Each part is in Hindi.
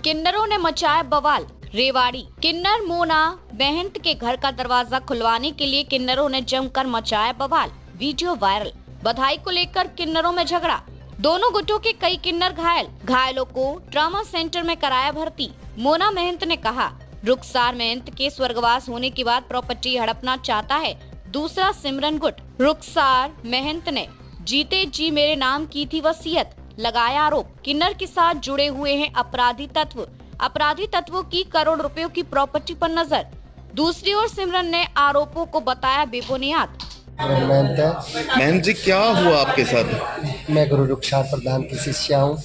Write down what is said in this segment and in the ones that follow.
किन्नरों ने मचाया बवाल। रेवाड़ी किन्नर मोना महंत के घर का दरवाजा खुलवाने के लिए किन्नरों ने जमकर मचाया बवाल। Video viral. बधाई को लेकर किन्नरों में झगड़ा। दोनों गुटों के कई किन्नर घायल। घायलों को ट्रॉमा सेंटर में कराया भर्ती। मोना महंत ने कहा, रुखसार महंत के स्वर्गवास होने के बाद प्रॉपर्टी हड़पना चाहता है दूसरा सिमरन गुट। रुखसार महंत ने जीते जी मेरे नाम की थी वसीयत, लगाया आरोप। किन्नर के साथ जुड़े हुए हैं अपराधी तत्व। अपराधी तत्वों की करोड़ रुपयों की प्रॉपर्टी पर नजर। दूसरी ओर सिमरन ने आरोपों को बताया बेबुनियाद। महंत जी, क्या हुआ आपके साथ? मैं गुरु रुखसार प्रधान की शिष्या हूँ।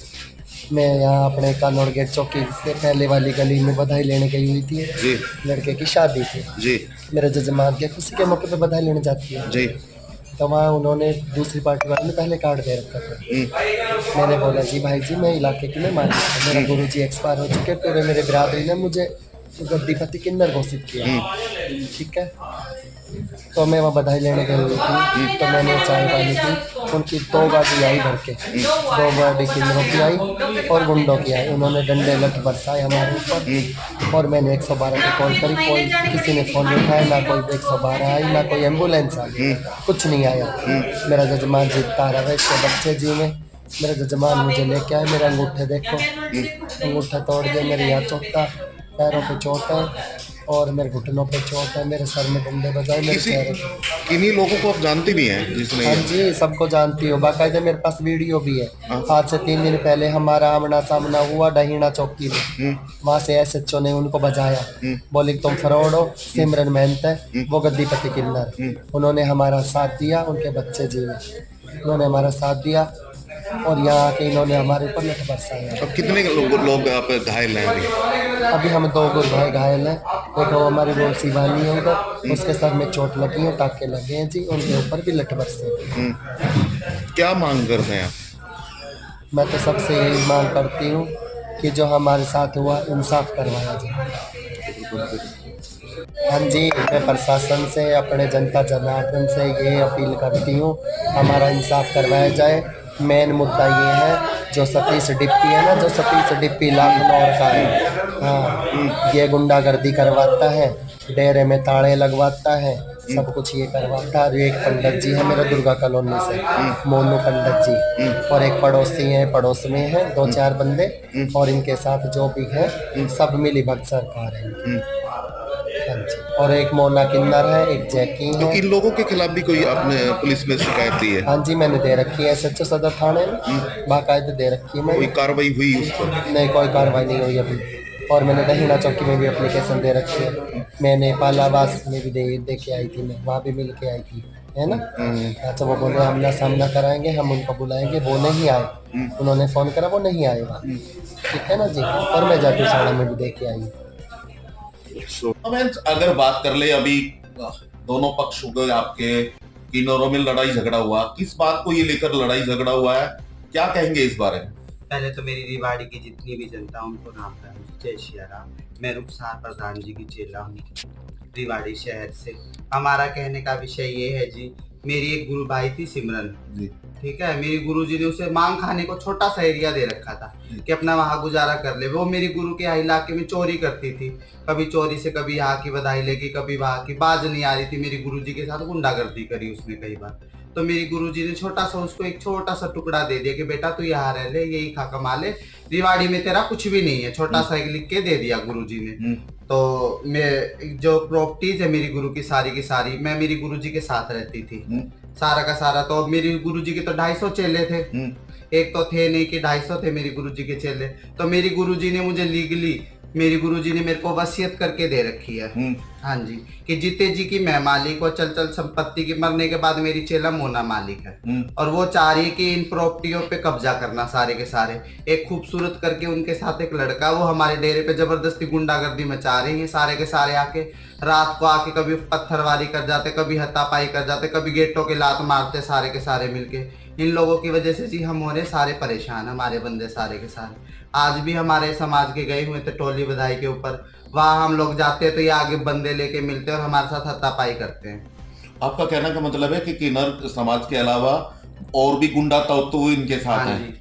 मैं यहाँ अपने कानौड़ गेट चौकी से पहले वाली गली में बधाई लेने गई हुई थी जी। लड़के की शादी थी जी। मेरे जजमान के खुशी के मौके पे बधाई लेने जाती है जी। तो वहाँ उन्होंने दूसरी पार्टी वाले ने पहले कार्ड दे रखा था। मैंने बोला, जी भाई जी, मैं इलाके की मैं मान मेरा गुरु जी एक्सपायर हो चुके, पूरे मेरे बिरादरी ने मुझे गद्दीपति किन्नर घोषित किया। ठीक है, तो मैं वहाँ बधाई लेने गई हुई थी। तो मैंने चाय पानी की, उनकी 2 गाड़ी आई भर के, 2 गाड़ी किन्नरों की आई और गुंडों की आई। उन्होंने डंडे लठ बरसाए हमारे ऊपर और मैंने 112 पे कॉल करी। कोई किसी ने फ़ोन नहीं उठाया, ना कोई 112 आई, ना कोई एम्बुलेंस आई, कुछ नहीं आया। मेरा जजमान जीतता रहा, इसके बच्चे जी में मेरा जजमान मुझे लेके आए। मेरे अंगूठे देखो, अंगूठा तोड़ दिया, मेरे यहाँ चोट था, पैरों पे चोट है और मेरे घुटनों पे चोट है, मेरे सर में डंडे बजाए, मेरे चेहरे पे। किन्हीं लोगों को आप जानती भी हैं जिसने? हाँ जी, सबको जानती हो, बाकायदा मेरे पास वीडियो भी है। आज से 3 दिन पहले हमारा आमना सामना हुआ डहीना चौकी में। वहाँ से SHO ने उनको बजाया, बोले तुम फरौड हो, सिमरन महंत है, वो गद्दीपति किन्नर। उन्होंने हमारा साथ दिया, उनके बच्चे जीवे, उन्होंने हमारा साथ दिया और यहाँ आके इन्होंने हमारे ऊपर लठ बरसाया। अब कितने लोग आप घायल हैं अभी? अभी हम 2 भाई घायल हैं। एक वो हमारी वो शिवानी है उधर, उसके सर में चोट लगी है, टाके लगे हैं जी, उनके ऊपर भी लठ बरसे। क्या मांग करते हैं आप? मैं तो सबसे यही मांग करती हूँ कि जो हमारे साथ हुआ इंसाफ करवाया जाए। हाँ जी, मैं प्रशासन से, अपने जनता जनार्दन से ये अपील करती हूँ, हमारा इंसाफ करवाया जाए। मेन मुद्दा ये है, जो सतीश डिप्पी है ना, जो सतीश डिप्पी लाखनौर का है, हाँ, ये गुंडागर्दी करवाता है, डेरे में ताले लगवाता है, सब कुछ ये करवाता है। एक पंडित जी है मेरे दुर्गा कॉलोनी से, मोनू पंडित जी, और एक पड़ोसी है, पड़ोस में है 2-4 बंदे, और इनके साथ जो भी है सब मिली भगत सरकार है। हाँ जी, और एक मोना किन्नर है, एक जैकी है। तो इन लोगों के खिलाफ भी कोई आपने पुलिस में शिकायत दी है? हाँ जी, मैंने दे रखी है SHO सदर थाने में, बाकायदे दे रखी है। कोई कार्रवाई हुई उस पर? नहीं, कोई कार्रवाई नहीं हुई अभी। और मैंने दहीना चौकी में भी एप्लीकेशन दे रखी है। मैंने पालावास में भी दे के आई थी, मैं वहाँ भी मिल के आई थी, है ना। अच्छा, वो बोले आमना सामना कराएंगे, हम उनको बुलाएंगे, वो नहीं आए। उन्होंने फ़ोन करा, वो नहीं आए वहाँ। ठीक है ना जी, और मैं जाती शाला में भी दे के आई। अगर बात कर ले, अभी दोनों पक्ष हो गए आपके, किन्नरों में लड़ाई झगड़ा हुआ, किस बात को ये लेकर लड़ाई झगड़ा हुआ है, क्या कहेंगे इस बारे में? पहले तो मेरी रेवाड़ी की जितनी भी जनता उनको राम राम, जय श्री राम। मैं रुखसार प्रधान जी की चेला हूँ, रेवाड़ी शहर से। हमारा कहने का विषय ये है जी, मेरी एक गुरु भाई थी सिमरन जी, ठीक है। मेरी गुरु जी ने उसे मांग खाने को छोटा सा एरिया दे रखा था कि अपना वहाँ गुजारा कर ले। वो मेरी गुरु के इलाके में चोरी करती थी, कभी चोरी से कभी यहाँ की बधाई लेगी, कभी वहाँ की। बाज नहीं आ रही थी, मेरी गुरु जी के साथ गुंडागर्दी करी उसने कई बार। तो मेरी गुरुजी ने छोटा सा उसको एक छोटा सा टुकड़ा दे दिया कि बेटा तू यहाँ रह ले, यही खा कमा ले, रेवाड़ी में तेरा कुछ भी नहीं है, छोटा सा एक लिख के दे दिया गुरुजी ने। तो मैं जो प्रॉपर्टीज है मेरी गुरु की सारी, मैं मेरी गुरुजी के साथ रहती थी, सारा का सारा। तो मेरी गुरुजी के तो 250 चेले थे, एक तो थे नहीं कि 250 थे मेरी गुरुजी के चेले। तो मेरी गुरुजी ने मुझे लीगली, मेरी गुरुजी ने मेरे को वसीयत करके दे रखी है, हाँ जी, कि जीते जी की मैं मालिक और चल संपत्ति की, मरने के बाद मेरी चेला मोना मालिक है। और वो चाह रही है कि इन प्रॉपर्टियों पे कब्जा करना सारे के सारे। एक खूबसूरत करके उनके साथ एक लड़का, वो हमारे डेरे पे जबरदस्ती गुंडागर्दी मचा रही है। सारे के सारे आके रात को आके कभी पत्थरवारी कर जाते, कभी हत्तापाई कर जाते, कभी गेटों के लात मारते, सारे के सारे मिलके। इन लोगों की वजह से जी हम हो रहे सारे परेशान, हमारे बंदे सारे के सारे। आज भी हमारे समाज के गए हुए थे टोली बधाई के ऊपर, वहाँ हम लोग जाते हैं तो ये आगे बंदे लेके मिलते हैं और हमारे साथ हत्तापाई करते हैं। आपका कहने का मतलब है कि किन्नर समाज के अलावा और भी गुंडा तत्व इनके साथ हैं?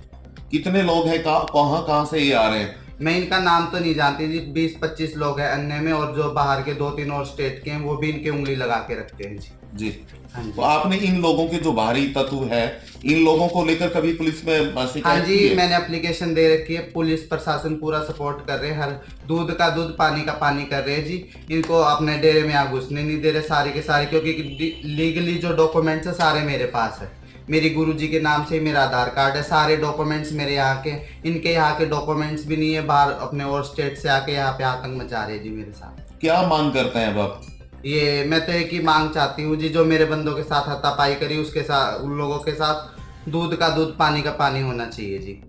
कितने लोग हैं, कहाँ से ये आ रहे हैं? मैं इनका नाम तो नहीं जानती जी, 20-25 लोग हैं अन्य में, और जो बाहर के 2-3 और स्टेट के हैं वो भी इनके उंगली लगा के रखते हैं जी। जी। हाँ जी। तो आपने इन लोगों के जो बाहरी तत्व है, इन लोगों को लेकर कभी पुलिस में हाँ शिकायत की जी, है? मैंने एप्लीकेशन दे रखी है, पुलिस प्रशासन पूरा सपोर्ट कर रहे हैं, हर दूध का दूध पानी का पानी कर रहे हैं जी। इनको अपने डेरे में यहाँ घुसने नहीं दे रहे सारे के सारे, क्योंकि लीगली जो डॉक्यूमेंट्स है सारे मेरे पास है। मेरी गुरुजी के नाम से ही मेरा आधार कार्ड है, सारे डॉक्यूमेंट्स मेरे यहाँ के, इनके यहाँ के डॉक्यूमेंट्स भी नहीं है, बाहर अपने और स्टेट से आके यहाँ पे आतंक मचा रहे हैं जी मेरे साथ। क्या मांग करते हैं अब आप? ये मैं तो एक ही मांग चाहती हूँ जी, जो मेरे बंदों के साथ हाथापाई करी उसके साथ, उन लोगों के साथ दूध का दूध पानी का पानी होना चाहिए जी।